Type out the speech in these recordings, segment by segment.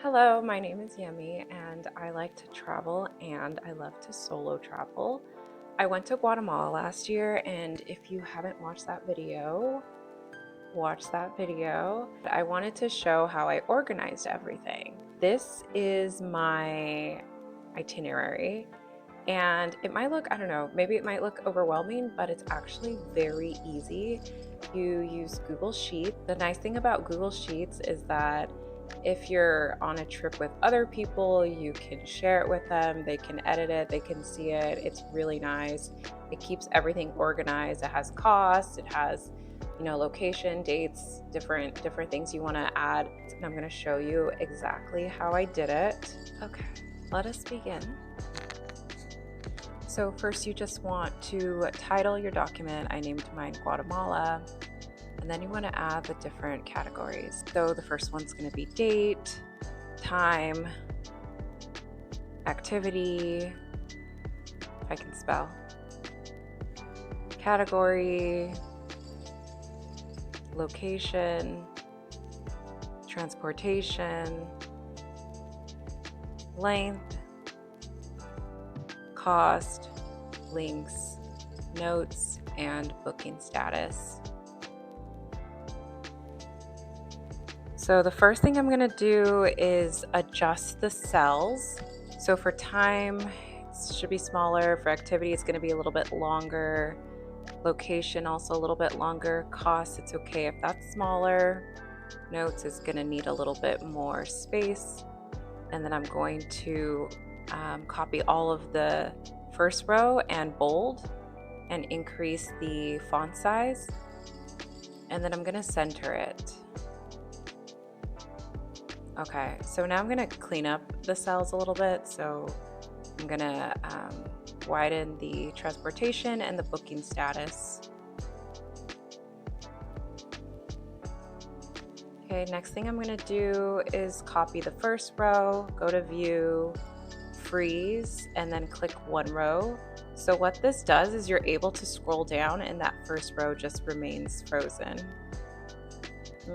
Hello, my name is Yemi, and I like to travel and I love to solo travel. I went to Guatemala last year, and if you haven't watched that video, watch that video. I wanted to show how I organized everything. This is my itinerary, and it might look, I don't know, maybe it might look overwhelming, but it's actually very easy. You use Google Sheets. The nice thing about Google Sheets is that if you're on a trip with other people, you can share it with them, they can edit it, they can see it. It's really nice. It keeps everything organized. It has costs, it has, location, dates, different things you want to add. And I'm going to show you exactly how I did it. Okay, let us begin. So first you just want to title your document. I named mine Guatemala. And then you want to add the different categories. So the first one's going to be date, time, activity, if I can spell, category, location, transportation, length, cost, links, notes, and booking status. So the first thing I'm going to do is adjust the cells. So for time, it should be smaller. For activity, it's going to be a little bit longer. Location, also a little bit longer. Cost, it's okay if that's smaller. Notes is going to need a little bit more space. And then I'm going to copy all of the first row and bold and increase the font size. And then I'm going to center it. Okay, so now I'm going to clean up the cells a little bit. So I'm going to widen the transportation and the booking status. Okay, next thing I'm going to do is copy the first row, go to view, freeze, and then click one row. So what this does is you're able to scroll down and that first row just remains frozen.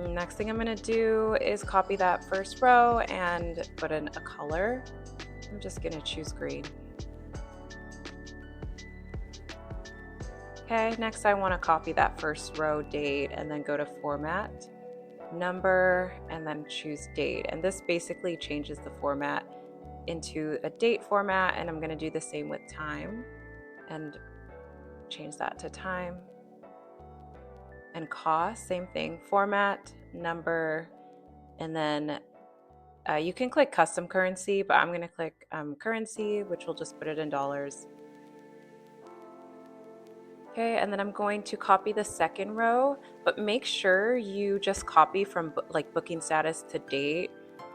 Next thing I'm going to do is copy that first row and put in a color. I'm just going to choose green. Okay, next I want to copy that first row date and then go to format, number, and then choose date. And this basically changes the format into a date format, and I'm going to do the same with time and change that to time. And cost, same thing, format, number, and then you can click custom currency, but I'm going to click currency, which will just put it in dollars. Okay, and then I'm going to copy the second row, but make sure you just copy from booking status to date,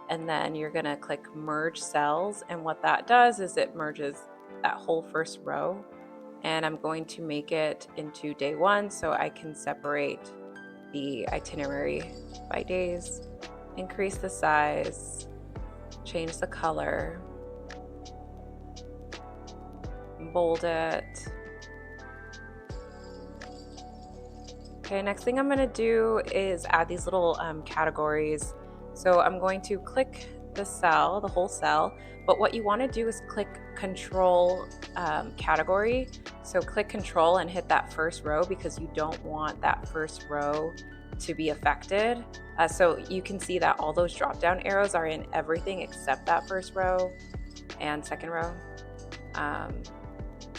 and then you're going to click merge cells, and what that does is it merges that whole first row. And I'm going to make it into day one so I can separate the itinerary by days, increase the size, change the color, bold it. Okay, next thing I'm going to do is add these little categories. So I'm going to click the cell, the whole cell, but what you want to do is click control category. So click control and hit that first row because you don't want that first row to be affected. So you can see that all those drop down arrows are in everything except that first row and second row.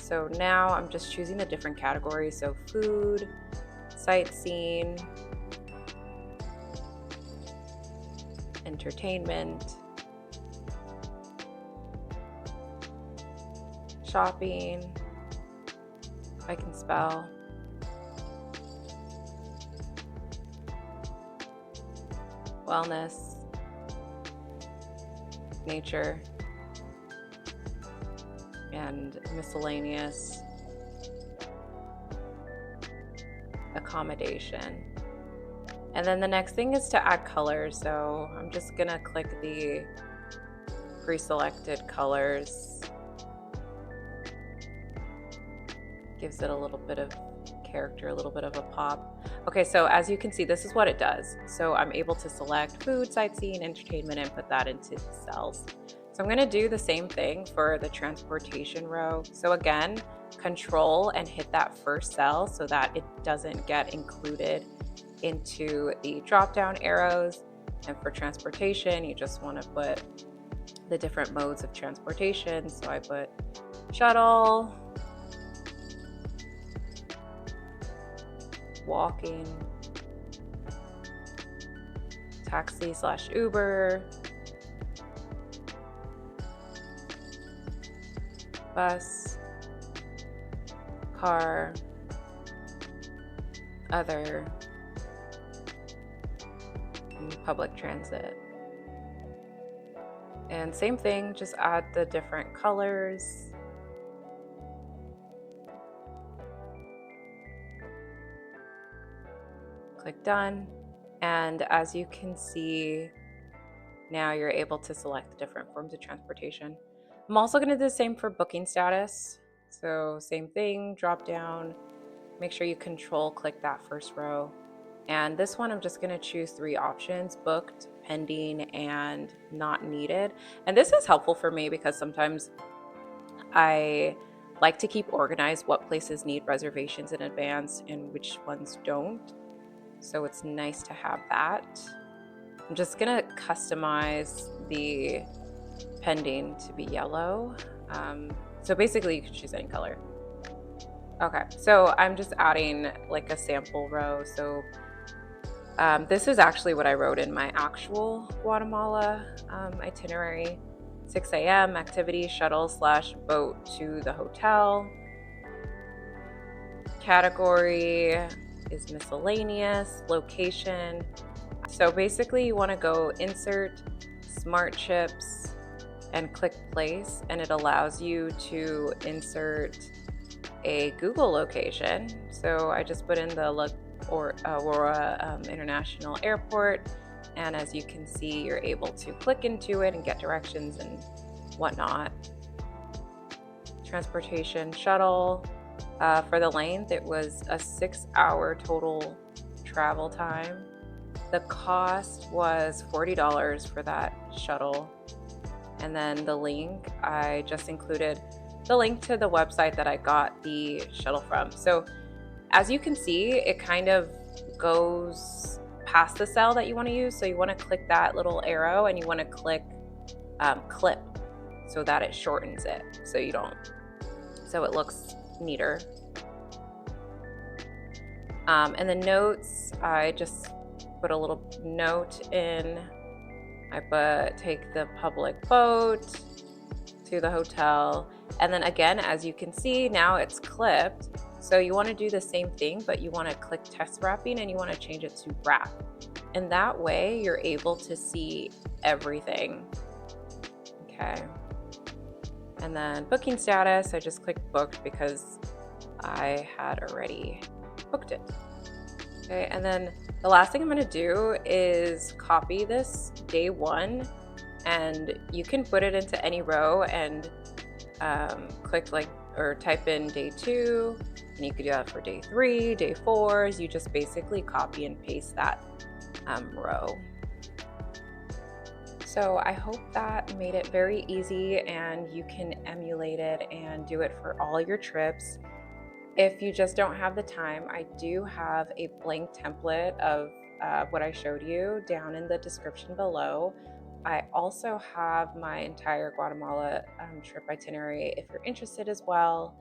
So now I'm just choosing the different categories. So food, sightseeing, entertainment, shopping, if I can spell, wellness, nature, and miscellaneous, accommodation. And then the next thing is to add colors. So I'm just gonna click the pre-selected colors. Gives it a little bit of character a little bit of a pop. Okay, so as you can see, this is what it does. So I'm able to select food, sightseeing, entertainment, and put that into cells. So I'm gonna do the same thing for the transportation row. So again, control and hit that first cell so that it doesn't get included into the drop-down arrows. And for transportation, you just wanna put the different modes of transportation. So I put shuttle, walking, taxi/Uber, bus, car, other, and public transit. And same thing, just add the different colors. Click done. And as you can see, now you're able to select the different forms of transportation. I'm also going to do the same for booking status. So same thing, drop down, make sure you control click that first row. And this one, I'm just going to choose 3 options: booked, pending, and not needed. And this is helpful for me because sometimes I like to keep organized what places need reservations in advance and which ones don't. So it's nice to have that. I'm just gonna customize the pending to be yellow. So basically you can choose any color. Okay, so I'm just adding like a sample row. So this is actually what I wrote in my actual Guatemala itinerary. 6 a.m. activity, shuttle/boat to the hotel. Category is miscellaneous, location. So basically you want to go insert smart chips and click place, and it allows you to insert a Google location. So I just put in the Aurora International Airport, and as you can see, you're able to click into it and get directions and whatnot. Transportation shuttle. For the length, it was a 6-hour total travel time. The cost was $40 for that shuttle. And then the link, I just included the link to the website that I got the shuttle from. So as you can see, it kind of goes past the cell that you want to use. So you want to click that little arrow and you want to click clip so that it shortens it so it looks neater. And the notes, I just put a little note in. I take the public boat to the hotel. And then again, as you can see, now it's clipped. So you want to do the same thing, but you want to click test wrapping and you want to change it to wrap. And that way you're able to see everything. Okay. And then booking status, I just clicked booked because I had already booked it. Okay, and then the last thing I'm going to do is copy this day 1, and you can put it into any row and click or type in day 2, and you could do that for day 3, day 4. You just basically copy and paste that row. So I hope that made it very easy and you can emulate it and do it for all your trips. If you just don't have the time, I do have a blank template of what I showed you down in the description below. I also have my entire Guatemala trip itinerary if you're interested as well.